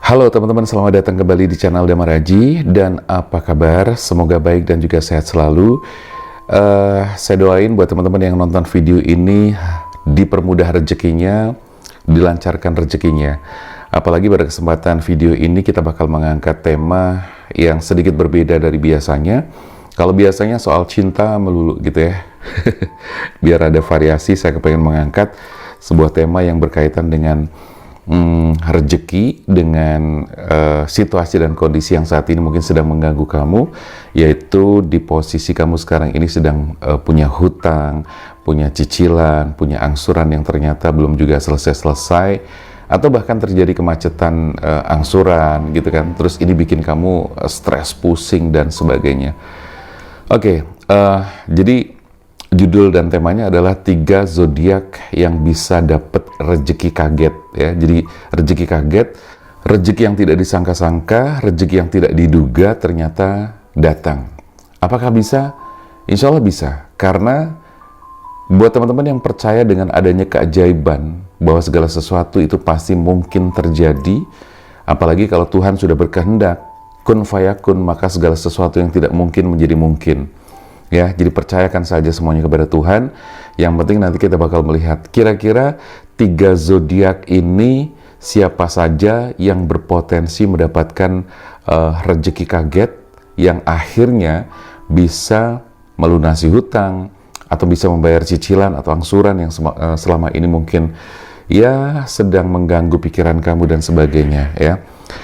Halo teman-teman, selamat datang kembali di channel Damaraji. Dan apa kabar? Semoga baik dan juga sehat selalu. Saya doain buat teman-teman yang nonton video ini dipermudah rezekinya, dilancarkan rezekinya. Apalagi pada kesempatan video ini kita bakal mengangkat tema yang sedikit berbeda dari biasanya. Kalau biasanya soal cinta melulu gitu ya. Biar ada variasi, saya kepengen mengangkat sebuah tema yang berkaitan dengan rezeki, dengan situasi dan kondisi yang saat ini mungkin sedang mengganggu kamu, yaitu di posisi kamu sekarang ini sedang punya hutang, punya cicilan, punya angsuran yang ternyata belum juga selesai-selesai, atau bahkan terjadi kemacetan angsuran gitu kan, terus ini bikin kamu stres, pusing dan sebagainya. Oke, jadi judul dan temanya adalah 3 zodiak yang bisa dapat rezeki kaget ya. Jadi rezeki kaget, rezeki yang tidak disangka-sangka, rezeki yang tidak diduga ternyata datang. Apakah bisa? Insya Allah bisa. Karena buat teman-teman yang percaya dengan adanya keajaiban, bahwa segala sesuatu itu pasti mungkin terjadi, apalagi kalau Tuhan sudah berkehendak, kun fayakun, maka segala sesuatu yang tidak mungkin menjadi mungkin. Ya, jadi percayakan saja semuanya kepada Tuhan. Yang penting nanti kita bakal melihat kira-kira 3 zodiak ini siapa saja yang berpotensi mendapatkan rezeki kaget yang akhirnya bisa melunasi hutang atau bisa membayar cicilan atau angsuran yang selama ini mungkin ya sedang mengganggu pikiran kamu dan sebagainya ya.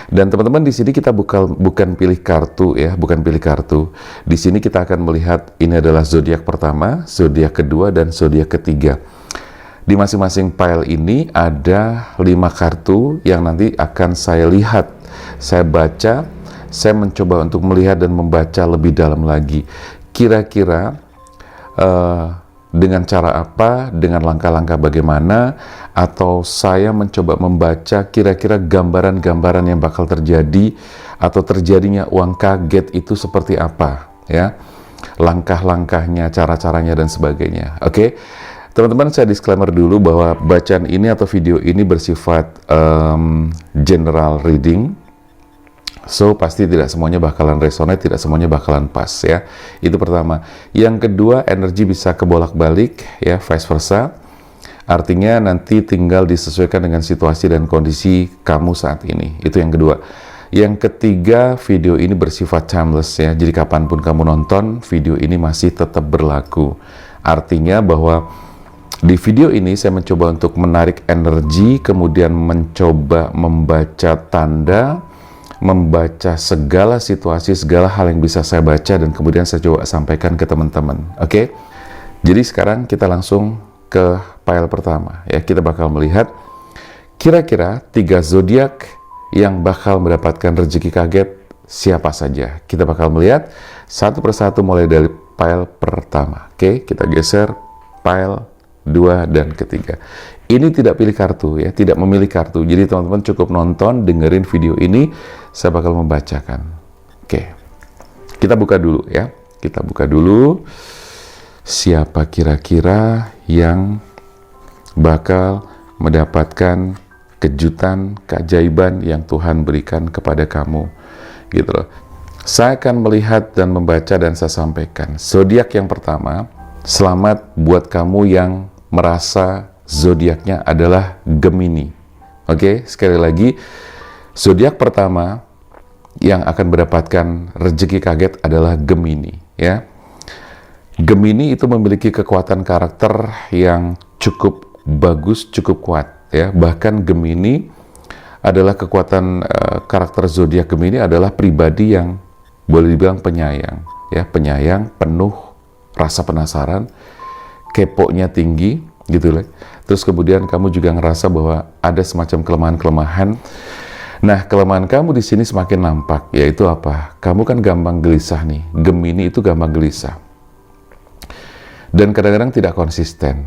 Dan teman-teman, di sini kita bukan pilih kartu ya, bukan pilih kartu. Di sini kita akan melihat ini adalah zodiak pertama, zodiak kedua, dan zodiak ketiga. Di masing-masing file ini ada 5 kartu yang nanti akan saya lihat, saya baca, saya mencoba untuk melihat dan membaca lebih dalam lagi. Kira-kira dengan cara apa, dengan langkah-langkah bagaimana, atau saya mencoba membaca kira-kira gambaran-gambaran yang bakal terjadi atau terjadinya uang kaget itu seperti apa ya, langkah-langkahnya, cara-caranya dan sebagainya. Oke, teman-teman, saya disclaimer dulu bahwa bacaan ini atau video ini bersifat general reading. So, pasti tidak semuanya bakalan resonate, tidak semuanya bakalan pas ya. Itu pertama. Yang kedua, energi bisa kebolak-balik ya, vice versa. Artinya nanti tinggal disesuaikan dengan situasi dan kondisi kamu saat ini. Itu yang kedua. Yang ketiga, video ini bersifat timeless ya. Jadi kapanpun kamu nonton, video ini masih tetap berlaku. Artinya bahwa di video ini saya mencoba untuk menarik energi, kemudian mencoba membaca tanda, membaca segala situasi, segala hal yang bisa saya baca, dan kemudian saya coba sampaikan ke teman-teman. Oke? Jadi sekarang kita langsung ke file pertama ya. Kita bakal melihat kira-kira 3 zodiak yang bakal mendapatkan rezeki kaget siapa saja. Kita bakal melihat satu persatu mulai dari file pertama. Oke, kita geser file 2 dan ketiga. Ini tidak pilih kartu ya, tidak memilih kartu. Jadi teman-teman cukup nonton, dengerin video ini, saya bakal membacakan. Oke, kita buka dulu ya. Kita buka dulu siapa kira-kira yang bakal mendapatkan kejutan, keajaiban yang Tuhan berikan kepada kamu. Gitu loh. Saya akan melihat dan membaca dan saya sampaikan. Zodiak yang pertama, selamat buat kamu yang merasa zodiaknya adalah Gemini. Oke, sekali lagi, zodiak pertama yang akan mendapatkan rezeki kaget adalah Gemini ya. Gemini itu memiliki kekuatan karakter yang cukup bagus, cukup kuat ya. Bahkan Gemini adalah kekuatan karakter zodiak Gemini adalah pribadi yang boleh dibilang penyayang ya, penyayang, penuh rasa penasaran, keponya tinggi gitu loh. Terus kemudian kamu juga ngerasa bahwa ada semacam kelemahan-kelemahan. Nah, kelemahan kamu di sini semakin nampak, yaitu apa? Kamu kan gampang gelisah nih. Gemini itu gampang gelisah. Dan kadang-kadang tidak konsisten.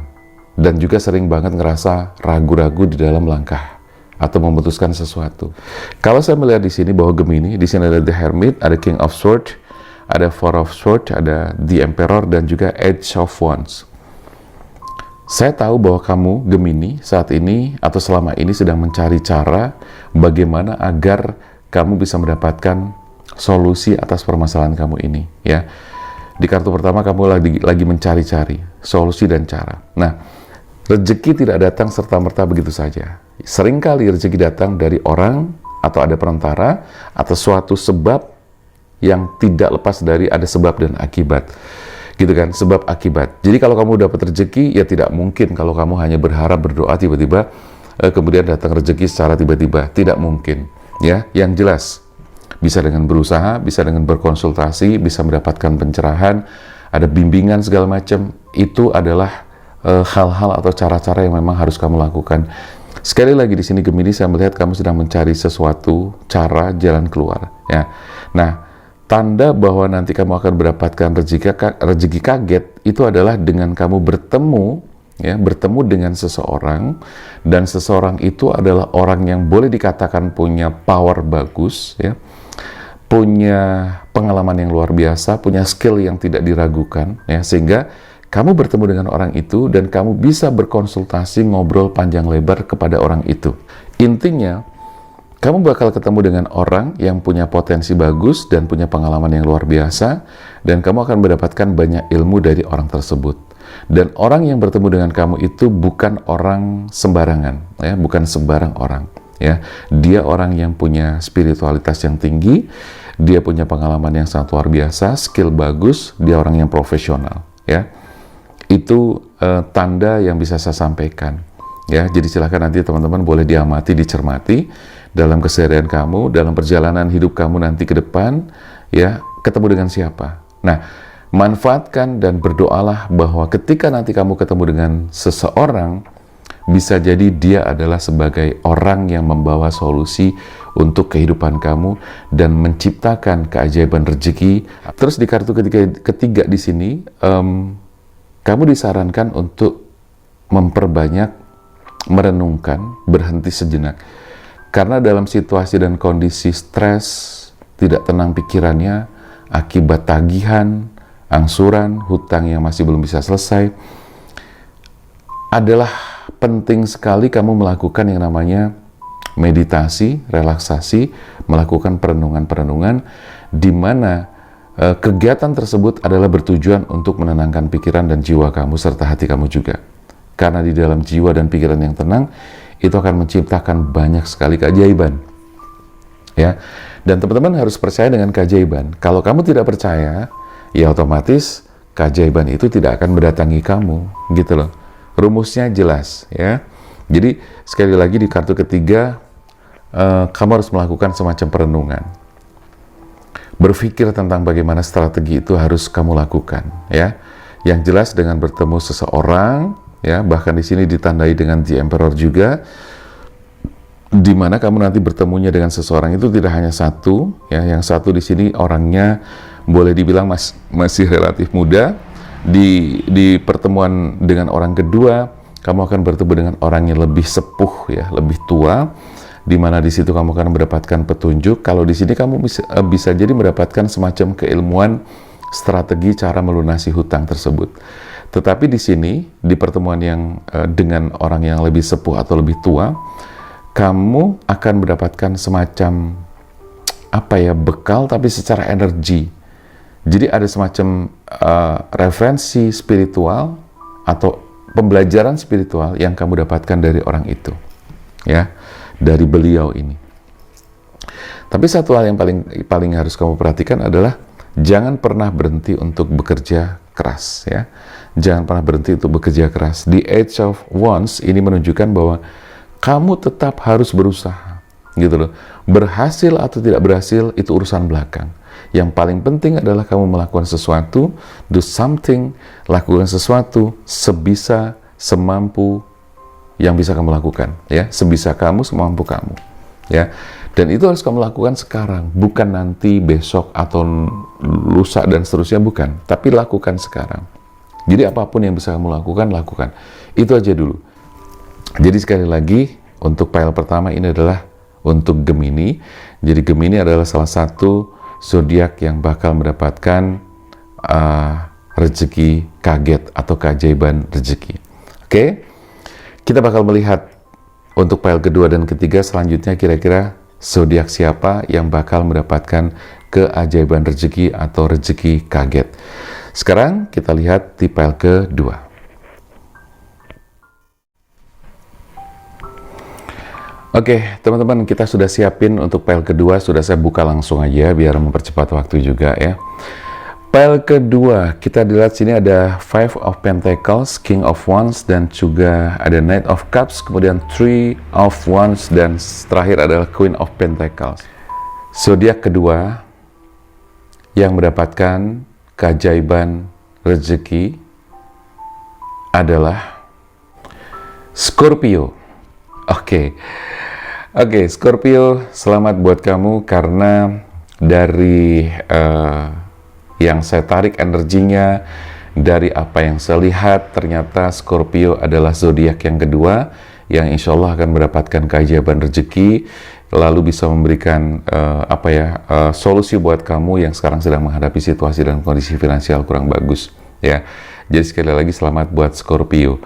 Dan juga sering banget ngerasa ragu-ragu di dalam langkah atau memutuskan sesuatu. Kalau saya melihat di sini bahwa Gemini, di sini ada The Hermit, ada King of Swords, ada Four of Swords, ada The Emperor, dan juga Edge of Wands. Saya tahu bahwa kamu, Gemini, saat ini atau selama ini sedang mencari cara bagaimana agar kamu bisa mendapatkan solusi atas permasalahan kamu ini, ya. Di kartu pertama kamu lagi mencari-cari solusi dan cara. Nah, rezeki tidak datang serta-merta begitu saja. Seringkali rezeki datang dari orang atau ada perantara atau suatu sebab yang tidak lepas dari ada sebab dan akibat. Gitu kan, sebab akibat. Jadi kalau kamu dapat rezeki, ya tidak mungkin kalau kamu hanya berharap berdoa tiba-tiba kemudian datang rezeki secara tiba-tiba. Tidak mungkin, ya. Yang jelas, bisa dengan berusaha, bisa dengan berkonsultasi, bisa mendapatkan pencerahan, ada bimbingan segala macam. Itu adalah hal-hal atau cara-cara yang memang harus kamu lakukan. Sekali lagi di sini Gemini, saya melihat kamu sedang mencari sesuatu cara jalan keluar, ya. Nah, tanda bahwa nanti kamu akan mendapatkan rezeki kaget itu adalah dengan kamu bertemu, ya, bertemu dengan seseorang, dan seseorang itu adalah orang yang boleh dikatakan punya power bagus, ya, punya pengalaman yang luar biasa, punya skill yang tidak diragukan, ya, sehingga kamu bertemu dengan orang itu dan kamu bisa berkonsultasi, ngobrol panjang lebar kepada orang itu. Intinya, kamu bakal ketemu dengan orang yang punya potensi bagus dan punya pengalaman yang luar biasa, dan kamu akan mendapatkan banyak ilmu dari orang tersebut. Dan orang yang bertemu dengan kamu itu bukan orang sembarangan, ya, bukan sembarang orang, ya. Dia orang yang punya spiritualitas yang tinggi, dia punya pengalaman yang sangat luar biasa, skill bagus, dia orang yang profesional, ya. Itu tanda yang bisa saya sampaikan, ya. Jadi silakan nanti teman-teman boleh diamati, dicermati dalam keseharian kamu, dalam perjalanan hidup kamu nanti ke depan, ya, ketemu dengan siapa. Nah, manfaatkan dan berdoalah bahwa ketika nanti kamu ketemu dengan seseorang, bisa jadi dia adalah sebagai orang yang membawa solusi untuk kehidupan kamu dan menciptakan keajaiban rezeki. Terus di kartu ketiga di sini, kamu disarankan untuk memperbanyak merenungkan, berhenti sejenak. Karena dalam situasi dan kondisi stres, tidak tenang pikirannya, akibat tagihan, angsuran, hutang yang masih belum bisa selesai, adalah penting sekali kamu melakukan yang namanya meditasi, relaksasi, melakukan perenungan-perenungan, di mana kegiatan tersebut adalah bertujuan untuk menenangkan pikiran dan jiwa kamu, serta hati kamu juga. Karena di dalam jiwa dan pikiran yang tenang, itu akan menciptakan banyak sekali keajaiban, ya. Dan teman-teman harus percaya dengan keajaiban. Kalau kamu tidak percaya, ya otomatis keajaiban itu tidak akan mendatangi kamu, gitu loh. Rumusnya jelas, ya. Jadi sekali lagi di kartu ketiga, kamu harus melakukan semacam perenungan, berpikir tentang bagaimana strategi itu harus kamu lakukan, ya. Yang jelas dengan bertemu seseorang, ya, bahkan di sini ditandai dengan The Emperor juga, di mana kamu nanti bertemunya dengan seseorang itu tidak hanya satu, ya. Yang satu di sini orangnya boleh dibilang masih relatif muda. Di pertemuan dengan orang kedua, kamu akan bertemu dengan orang yang lebih sepuh, ya, lebih tua, di mana di situ kamu akan mendapatkan petunjuk. Kalau di sini kamu bisa jadi mendapatkan semacam keilmuan strategi cara melunasi hutang tersebut. Tetapi di sini, di pertemuan yang dengan orang yang lebih sepuh atau lebih tua, kamu akan mendapatkan semacam bekal, tapi secara energi. Jadi ada semacam referensi spiritual atau pembelajaran spiritual yang kamu dapatkan dari orang itu, ya, dari beliau ini. Tapi satu hal yang paling harus kamu perhatikan adalah jangan pernah berhenti untuk bekerja keras, ya. Jangan pernah berhenti untuk bekerja keras. The Age of Wands ini menunjukkan bahwa kamu tetap harus berusaha, gitu loh. Berhasil atau tidak berhasil itu urusan belakang. Yang paling penting adalah kamu melakukan sesuatu, do something, lakukan sesuatu sebisa, semampu yang bisa kamu lakukan, ya, sebisa kamu, semampu kamu, ya. Dan itu harus kamu lakukan sekarang, bukan nanti, besok, atau lusa dan seterusnya, bukan. Tapi lakukan sekarang. Jadi apapun yang bisa kamu lakukan, lakukan. Itu aja dulu. Jadi sekali lagi, untuk file pertama ini adalah untuk Gemini. Jadi Gemini adalah salah satu zodiak yang bakal mendapatkan rezeki kaget atau keajaiban rezeki. Oke, kita bakal melihat untuk pile kedua dan ketiga selanjutnya kira-kira zodiak siapa yang bakal mendapatkan keajaiban rezeki atau rezeki kaget. Sekarang kita lihat di pile kedua. Oke, teman-teman, kita sudah siapin untuk pile kedua, sudah saya buka langsung aja biar mempercepat waktu juga ya. Pile kedua, kita lihat sini ada Five of Pentacles, King of Wands, dan juga ada Knight of Cups, kemudian Three of Wands, dan terakhir adalah Queen of Pentacles. Zodiak kedua yang mendapatkan keajaiban rezeki adalah Scorpio. Oke, Scorpio, selamat buat kamu karena dari yang saya tarik energinya, dari apa yang saya lihat, ternyata Scorpio adalah zodiak yang kedua yang insya Allah akan mendapatkan keajaiban rezeki, lalu bisa memberikan solusi buat kamu yang sekarang sedang menghadapi situasi dan kondisi finansial kurang bagus ya. Jadi sekali lagi selamat buat Scorpio.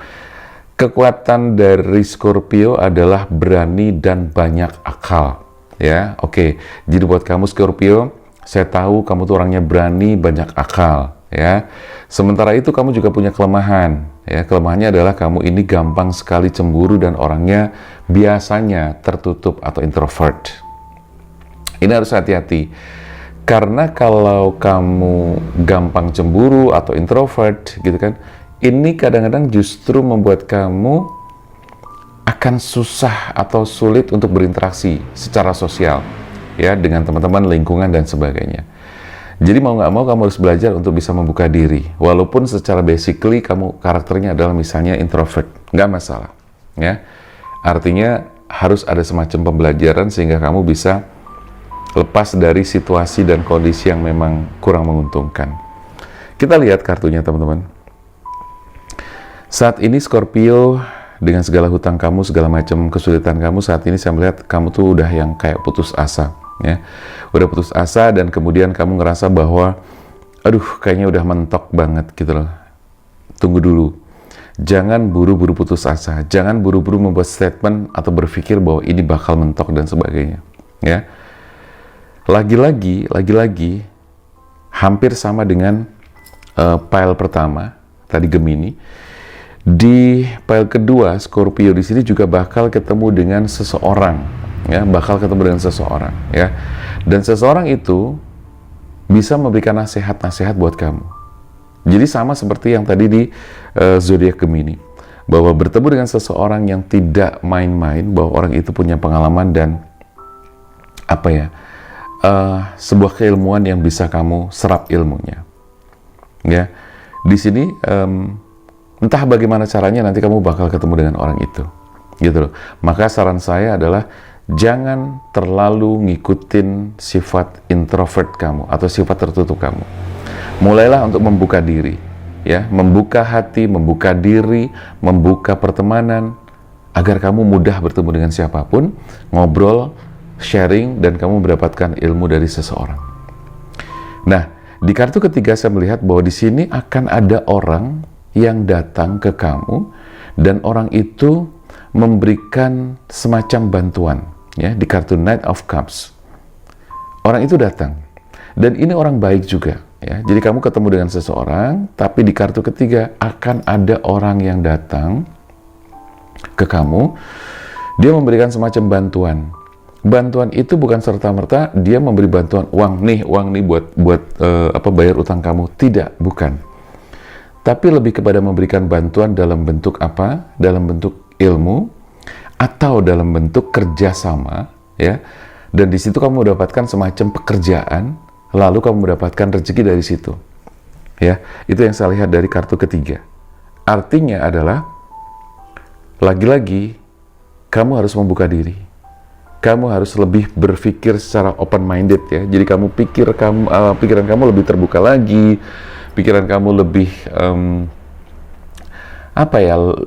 Kekuatan dari Scorpio adalah berani dan banyak akal ya. Oke, jadi buat kamu Scorpio, saya tahu kamu tuh orangnya berani, banyak akal, ya. Sementara itu kamu juga punya kelemahan, ya. Kelemahannya adalah kamu ini gampang sekali cemburu dan orangnya biasanya tertutup atau introvert. Ini harus hati-hati, karena kalau kamu gampang cemburu atau introvert, gitu kan, ini kadang-kadang justru membuat kamu akan susah atau sulit untuk berinteraksi secara sosial, ya, dengan teman-teman, lingkungan, dan sebagainya. Jadi mau nggak mau kamu harus belajar untuk bisa membuka diri. Walaupun secara basically kamu karakternya adalah misalnya introvert, nggak masalah. Ya, artinya harus ada semacam pembelajaran sehingga kamu bisa lepas dari situasi dan kondisi yang memang kurang menguntungkan. Kita lihat kartunya teman-teman. Saat ini Scorpio, dengan segala hutang kamu, segala macam kesulitan kamu, saat ini saya melihat kamu tuh udah yang kayak putus asa. Ya, udah putus asa dan kemudian kamu ngerasa bahwa aduh kayaknya udah mentok banget gitu loh. Tunggu dulu, jangan buru-buru putus asa, jangan buru-buru membuat statement atau berpikir bahwa ini bakal mentok dan sebagainya, ya. Lagi-lagi hampir sama dengan pile pertama tadi Gemini. Di pile kedua Scorpio di sini juga bakal ketemu dengan seseorang. Ya, bakal ketemu dengan seseorang, ya, dan seseorang itu bisa memberikan nasihat-nasihat buat kamu. Jadi sama seperti yang tadi di zodiak Gemini, bahwa bertemu dengan seseorang yang tidak main-main, bahwa orang itu punya pengalaman dan sebuah keilmuan yang bisa kamu serap ilmunya. Ya, di sini entah bagaimana caranya nanti kamu bakal ketemu dengan orang itu, gitu loh. Maka saran saya adalah jangan terlalu ngikutin sifat introvert kamu atau sifat tertutup kamu. Mulailah untuk membuka diri, ya, membuka hati, membuka diri, membuka pertemanan, agar kamu mudah bertemu dengan siapapun, ngobrol, sharing, dan kamu mendapatkan ilmu dari seseorang. Nah, di kartu ketiga saya melihat bahwa di sini akan ada orang yang datang ke kamu dan orang itu memberikan semacam bantuan, ya, di kartu Knight of Cups. Orang itu datang dan ini orang baik juga, ya. Jadi kamu ketemu dengan seseorang, tapi di kartu ketiga akan ada orang yang datang ke kamu, dia memberikan semacam bantuan. Bantuan itu bukan serta-merta dia memberi bantuan uang nih buat bayar utang kamu, tidak, bukan. Tapi lebih kepada memberikan bantuan dalam bentuk apa? Dalam bentuk ilmu atau dalam bentuk kerjasama, ya. Dan di situ kamu mendapatkan semacam pekerjaan, lalu kamu mendapatkan rezeki dari situ, ya. Itu yang saya lihat dari kartu ketiga. Artinya adalah lagi-lagi kamu harus membuka diri. Kamu harus lebih berpikir secara open minded, ya. Jadi pikiran kamu lebih terbuka lagi, pikiran kamu lebih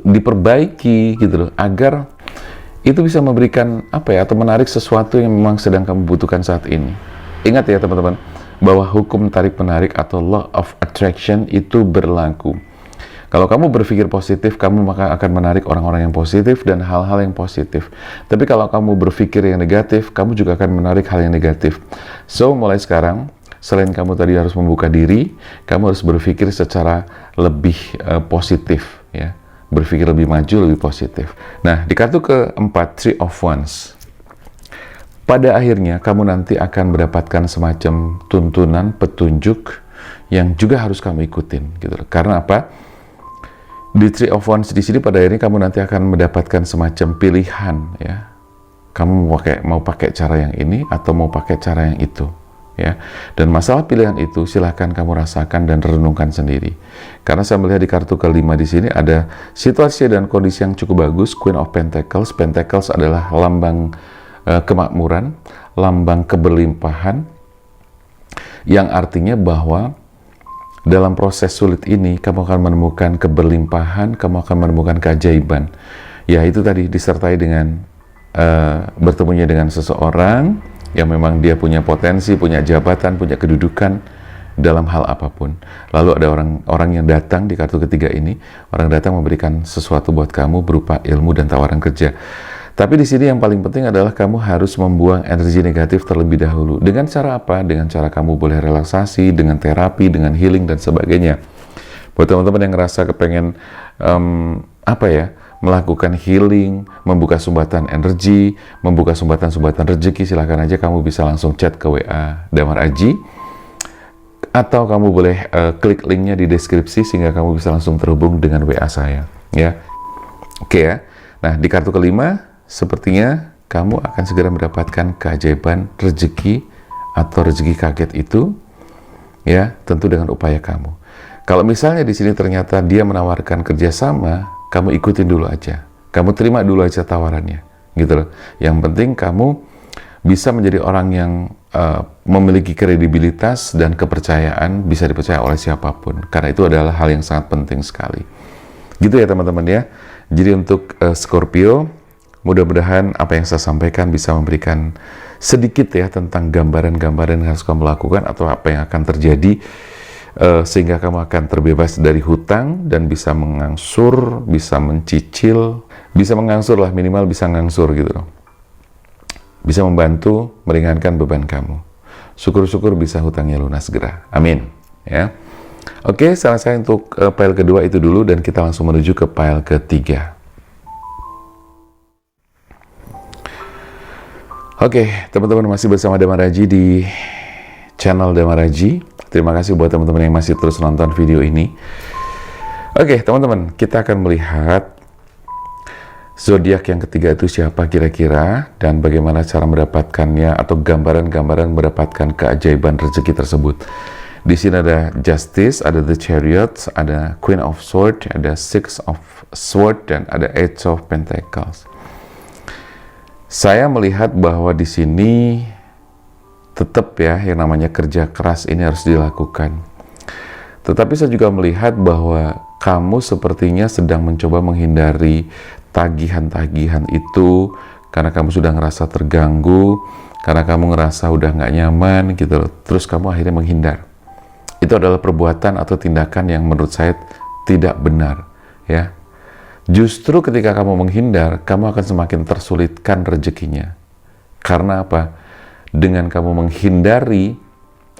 diperbaiki gitu loh, agar itu bisa memberikan atau menarik sesuatu yang memang sedang kamu butuhkan saat ini. Ingat ya teman-teman, bahwa hukum tarik menarik atau law of attraction itu berlaku. Kalau kamu berpikir positif, kamu maka akan menarik orang-orang yang positif dan hal-hal yang positif. Tapi kalau kamu berpikir yang negatif, kamu juga akan menarik hal yang negatif. So, mulai sekarang, selain kamu tadi harus membuka diri, kamu harus berpikir secara lebih positif, ya. Berpikir lebih maju, lebih positif. Nah, di kartu keempat, Three of Wands. Pada akhirnya, kamu nanti akan mendapatkan semacam tuntunan, petunjuk yang juga harus kamu ikutin, gitu. Karena apa? Di Three of Wands di sini pada akhirnya kamu nanti akan mendapatkan semacam pilihan, ya. Kamu mau pakai cara yang ini atau mau pakai cara yang itu, ya. Dan masalah pilihan itu silahkan kamu rasakan dan renungkan sendiri. Karena saya melihat di kartu kelima di sini ada situasi dan kondisi yang cukup bagus. Queen of Pentacles. Pentacles adalah lambang kemakmuran, lambang keberlimpahan, yang artinya bahwa dalam proses sulit ini kamu akan menemukan keberlimpahan, kamu akan menemukan keajaiban. Ya, itu tadi disertai dengan bertemunya dengan seseorang yang memang dia punya potensi, punya jabatan, punya kedudukan dalam hal apapun. Lalu ada orang yang datang di kartu ketiga ini, orang datang memberikan sesuatu buat kamu berupa ilmu dan tawaran kerja. Tapi di sini yang paling penting adalah kamu harus membuang energi negatif terlebih dahulu. Dengan cara apa? Dengan cara kamu boleh relaksasi, dengan terapi, dengan healing dan sebagainya. Buat teman-teman yang ngerasa kepengen melakukan healing, membuka sumbatan energi, membuka sumbatan-sumbatan rezeki, silahkan aja kamu bisa langsung chat ke WA Damar Aji, atau kamu boleh klik linknya di deskripsi sehingga kamu bisa langsung terhubung dengan WA saya, ya. Oke ya. Nah, di kartu kelima, sepertinya kamu akan segera mendapatkan keajaiban rezeki atau rezeki kaget itu, ya, tentu dengan upaya kamu. Kalau misalnya di sini ternyata dia menawarkan kerjasama, kamu ikutin dulu aja, kamu terima dulu aja tawarannya, gitu loh. Yang penting kamu bisa menjadi orang yang memiliki kredibilitas dan kepercayaan, bisa dipercaya oleh siapapun, karena itu adalah hal yang sangat penting sekali. Gitu ya teman-teman ya. Jadi untuk Scorpio, mudah-mudahan apa yang saya sampaikan bisa memberikan sedikit ya tentang gambaran-gambaran yang harus kamu lakukan atau apa yang akan terjadi, sehingga kamu akan terbebas dari hutang dan bisa mengangsur, bisa mencicil, bisa mengangsur lah, minimal bisa ngangsur gitu loh. Bisa membantu meringankan beban kamu. Syukur-syukur bisa hutangnya lunas segera. Amin. Ya. Oke, saran saya untuk file kedua itu dulu dan kita langsung menuju ke file ketiga. Oke, teman-teman masih bersama Damar Aji di channel Damar Aji. Terima kasih buat teman-teman yang masih terus nonton video ini. Oke, teman-teman, kita akan melihat zodiak yang ketiga itu siapa kira-kira dan bagaimana cara mendapatkannya atau gambaran-gambaran mendapatkan keajaiban rezeki tersebut. Di sini ada Justice, ada The Chariot, ada Queen of Swords, ada Six of Swords, dan ada Eight of Pentacles. Saya melihat bahwa di sini tetap ya yang namanya kerja keras ini harus dilakukan. Tetapi saya juga melihat bahwa kamu sepertinya sedang mencoba menghindari tagihan-tagihan itu karena kamu sudah ngerasa terganggu, karena kamu ngerasa udah nggak nyaman gitu loh. Terus kamu akhirnya menghindar. Itu adalah perbuatan atau tindakan yang menurut saya tidak benar, ya. Justru ketika kamu menghindar, kamu akan semakin tersulitkan rezekinya. Karena apa? Dengan kamu menghindari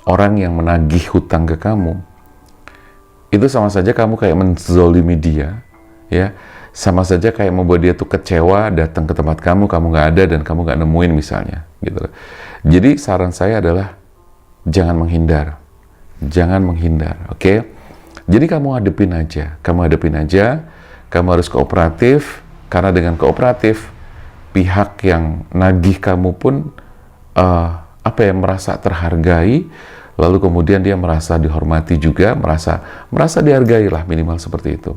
orang yang menagih hutang ke kamu, itu sama saja kamu kayak menzolimi dia, ya. Sama saja kayak membuat dia tuh kecewa, datang ke tempat kamu nggak ada dan kamu nggak nemuin misalnya, gitu. Jadi saran saya adalah jangan menghindar. Jangan menghindar, oke? Jadi kamu hadepin aja, kamu harus kooperatif, karena dengan kooperatif, pihak yang nagih kamu pun merasa terhargai, lalu kemudian dia merasa dihormati juga, merasa dihargai lah, minimal seperti itu.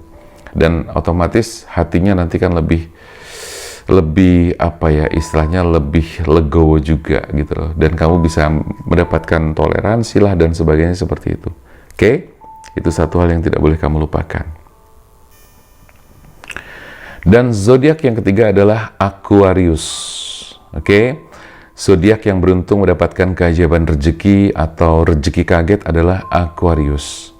Dan otomatis hatinya nanti kan lebih istilahnya lebih legowo juga gitu loh, dan kamu bisa mendapatkan toleransi lah dan sebagainya seperti itu. Oke? Itu satu hal yang tidak boleh kamu lupakan. Dan zodiak yang ketiga adalah Aquarius. Oke? Zodiak yang beruntung mendapatkan keajaiban rezeki atau rezeki kaget adalah Aquarius.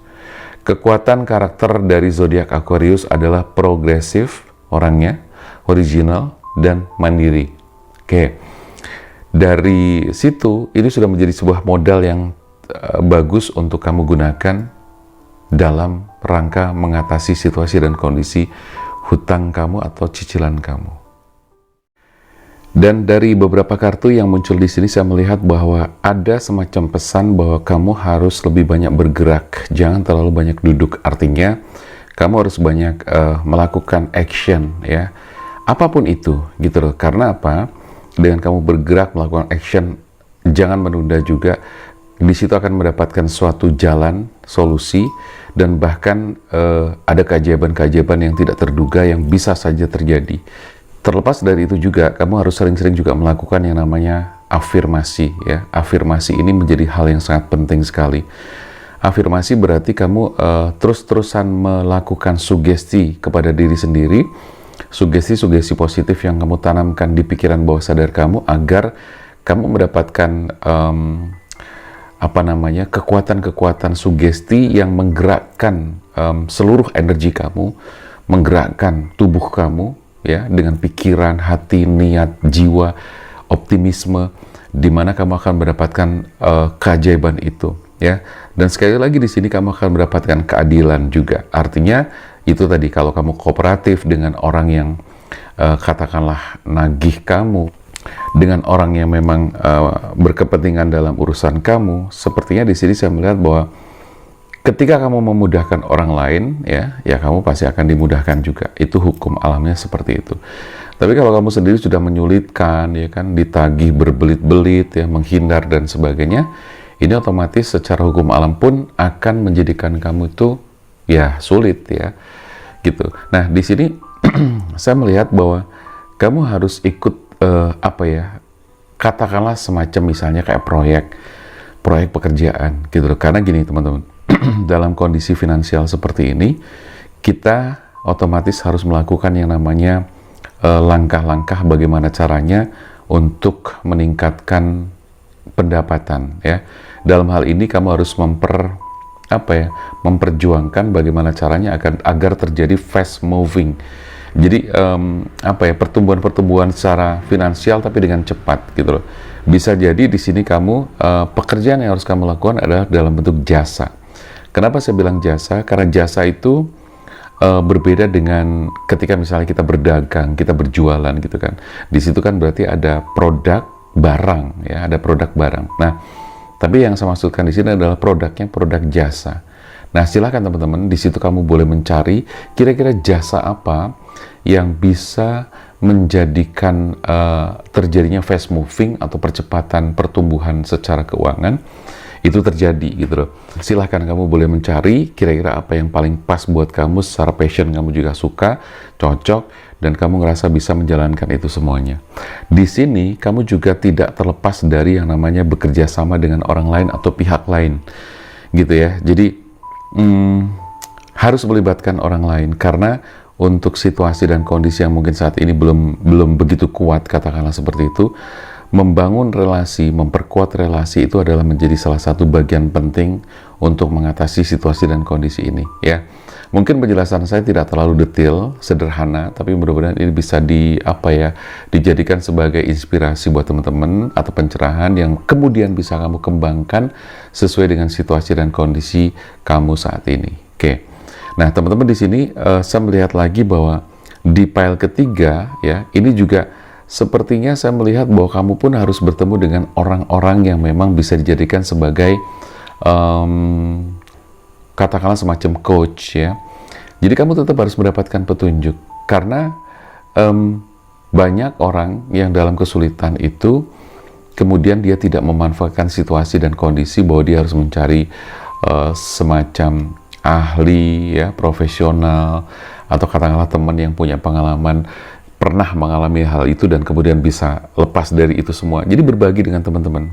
Kekuatan karakter dari zodiak Aquarius adalah progresif orangnya, original, dan mandiri. Oke, dari situ ini sudah menjadi sebuah modal yang bagus untuk kamu gunakan dalam rangka mengatasi situasi dan kondisi hutang kamu atau cicilan kamu. Dan dari beberapa kartu yang muncul di sini, saya melihat bahwa ada semacam pesan bahwa kamu harus lebih banyak bergerak, jangan terlalu banyak duduk. Artinya, kamu harus banyak melakukan action, ya, apapun itu, gitu loh. Karena apa? Dengan kamu bergerak melakukan action, jangan menunda juga. Di situ akan mendapatkan suatu jalan, solusi, dan bahkan ada keajaiban-keajaiban yang tidak terduga yang bisa saja terjadi. Terlepas dari itu juga, kamu harus sering-sering juga melakukan yang namanya afirmasi, ya. Afirmasi ini menjadi hal yang sangat penting sekali. Afirmasi berarti kamu terus-terusan melakukan sugesti kepada diri sendiri, sugesti-sugesti positif yang kamu tanamkan di pikiran bawah sadar kamu agar kamu mendapatkan kekuatan-kekuatan sugesti yang menggerakkan seluruh energi kamu, menggerakkan tubuh kamu, ya, dengan pikiran, hati, niat, jiwa, optimisme, di mana kamu akan mendapatkan keajaiban itu, ya. Dan sekali lagi di sini kamu akan mendapatkan keadilan juga. Artinya itu tadi, kalau kamu kooperatif dengan orang yang katakanlah nagih kamu, dengan orang yang memang berkepentingan dalam urusan kamu, sepertinya di sini saya melihat bahwa ketika kamu memudahkan orang lain, ya kamu pasti akan dimudahkan juga. Itu hukum alamnya seperti itu. Tapi kalau kamu sendiri sudah menyulitkan, ya kan, ditagih berbelit-belit, ya, menghindar dan sebagainya, ini otomatis secara hukum alam pun akan menjadikan kamu itu ya sulit, ya, gitu. Nah, di sini saya melihat bahwa kamu harus ikut katakanlah semacam misalnya kayak proyek pekerjaan, gitu loh. Karena gini teman-teman, dalam kondisi finansial seperti ini, kita otomatis harus melakukan yang namanya langkah-langkah bagaimana caranya untuk meningkatkan pendapatan, ya. Dalam hal ini kamu harus memperjuangkan bagaimana caranya agar terjadi fast moving. Jadi pertumbuhan secara finansial tapi dengan cepat, gitu loh. Bisa jadi di sini kamu pekerjaan yang harus kamu lakukan adalah dalam bentuk jasa. Kenapa saya bilang jasa? Karena jasa itu berbeda dengan ketika misalnya kita berdagang, kita berjualan, gitu kan. Di situ kan berarti ada produk barang, ya, ada produk barang. Nah, tapi yang saya maksudkan di sini adalah produknya produk jasa. Nah, silakan teman-teman, di situ kamu boleh mencari kira-kira jasa apa yang bisa menjadikan terjadinya fast moving atau percepatan pertumbuhan secara keuangan itu terjadi, gitu loh. Silahkan kamu boleh mencari kira-kira apa yang paling pas buat kamu, secara passion kamu juga suka, cocok, dan kamu ngerasa bisa menjalankan itu semuanya. Di sini kamu juga tidak terlepas dari yang namanya bekerja sama dengan orang lain atau pihak lain, gitu ya. Jadi harus melibatkan orang lain, karena untuk situasi dan kondisi yang mungkin saat ini belum begitu kuat, katakanlah seperti itu, membangun relasi, memperkuat relasi itu adalah menjadi salah satu bagian penting untuk mengatasi situasi dan kondisi ini, ya. Mungkin penjelasan saya tidak terlalu detail, sederhana, tapi mudah-mudahan ini bisa dijadikan sebagai inspirasi buat teman-teman atau pencerahan yang kemudian bisa kamu kembangkan sesuai dengan situasi dan kondisi kamu saat ini. Oke. Nah, teman-teman, di sini saya melihat lagi bahwa di pile ketiga, ya, ini juga sepertinya saya melihat bahwa kamu pun harus bertemu dengan orang-orang yang memang bisa dijadikan sebagai katakanlah semacam coach, ya. Jadi kamu tetap harus mendapatkan petunjuk, karena banyak orang yang dalam kesulitan itu kemudian dia tidak memanfaatkan situasi dan kondisi bahwa dia harus mencari semacam ahli, ya, profesional, atau katakanlah teman yang punya pengalaman, pernah mengalami hal itu dan kemudian bisa lepas dari itu semua. Jadi berbagi dengan teman-teman,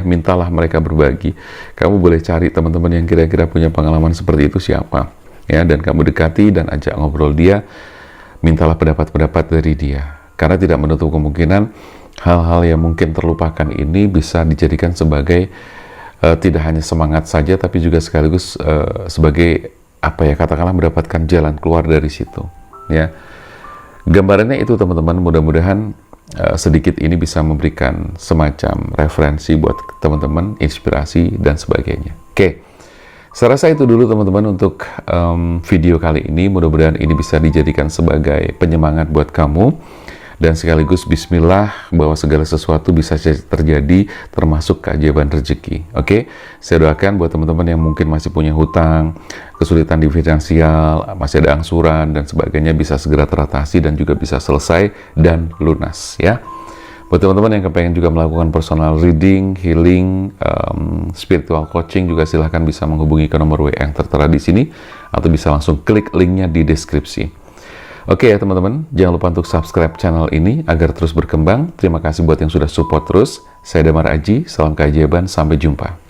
mintalah mereka berbagi. Kamu boleh cari teman-teman yang kira-kira punya pengalaman seperti itu siapa, ya, dan kamu dekati dan ajak ngobrol dia, mintalah pendapat-pendapat dari dia. Karena tidak menutup kemungkinan hal-hal yang mungkin terlupakan ini bisa dijadikan sebagai tidak hanya semangat saja, tapi juga sekaligus sebagai apa ya, katakanlah mendapatkan jalan keluar dari situ. Ya, gambarannya itu teman-teman. Mudah-mudahan sedikit ini bisa memberikan semacam referensi buat teman-teman, inspirasi dan sebagainya. Oke, saya rasa itu dulu teman-teman untuk video kali ini. Mudah-mudahan ini bisa dijadikan sebagai penyemangat buat kamu. Dan sekaligus bismillah bahwa segala sesuatu bisa terjadi, termasuk keajaiban rezeki. Oke, saya doakan buat teman-teman yang mungkin masih punya hutang, kesulitan di finansial, masih ada angsuran dan sebagainya, bisa segera teratasi dan juga bisa selesai dan lunas ya. Buat teman-teman yang kepengen juga melakukan personal reading, healing, spiritual coaching, juga silahkan bisa menghubungi ke nomor WA yang tertera di sini atau bisa langsung klik linknya di deskripsi. Oke ya teman-teman, jangan lupa untuk subscribe channel ini agar terus berkembang. Terima kasih buat yang sudah support terus. Saya Damar Aji, salam keajaiban, sampai jumpa.